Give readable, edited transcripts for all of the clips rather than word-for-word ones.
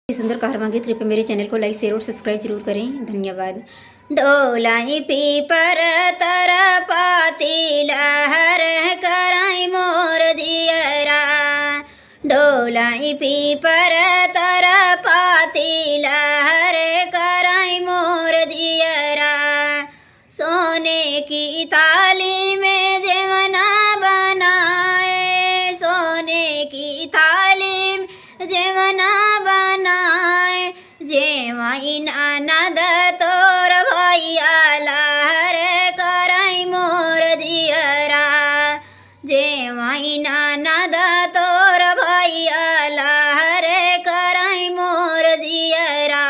सुंदर कहार मांगे कृपया मेरे चैनल को लाइक शेयर और सब्सक्राइब जरूर करें। धन्यवाद। डोलाई पीपर तर पाती लहर कराई मोर जियरा, डोलाई पीपर तर पाती लहर कराई मोर जियरा, सोने की थाली में जेवना बनाए, सोने की थाली में जेवना बनाए, जेवाई ननद तोर भैया लहर कराई मोर जियरा, जेवाई ननद तोर भैया लहर कराई मोर जियरा,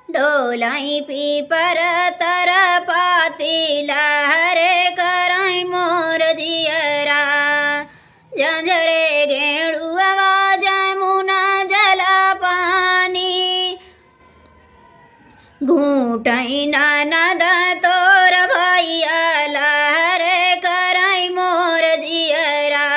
डोलाई पीपर तर पाती लहर कराई मोर जियरा, जंजरे गेड़ुआ जमुना जला पानी, घूटाई ननद तोर भैया लहर कराई मोर जियरा,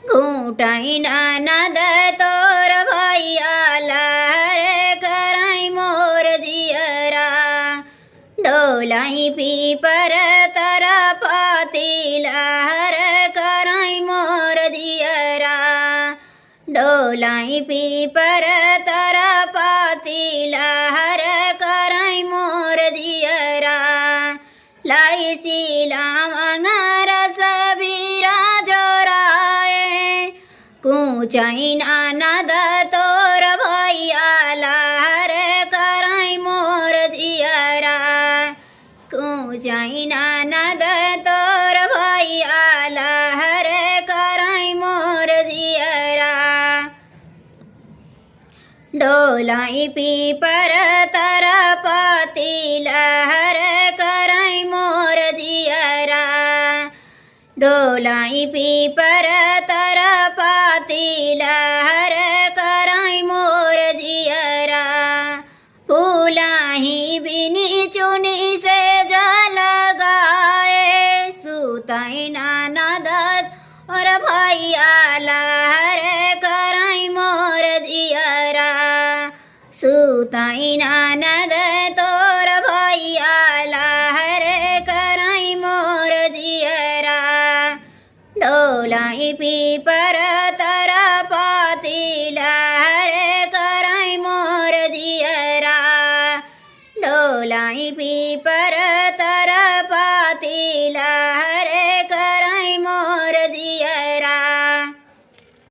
घूटाई ननद तोर भैया लहर कराई मोर जियरा, डोलाई पीपर तर पाती लहर कराई मोर जियरा, डोलाई पीपर तर पाती लहर कराई मोर जियरा, लाइची लवंग रस बीरा जोराए, कूचाई ननद तोर भैया लहर कराई मोर जियरा, कूचाई ननद तोर भैया लहर कराई मोर जियरा, डोलाई पीपर तर पाती लहर कराई मोर जियरा, डोलाई पीपर तर पाती लहर कराई मोर जियरा, फूलाही बिनी चुनी से जल गाए, सुताई ननद और भैया लहर कराई मोर जियरा, सुताई ननद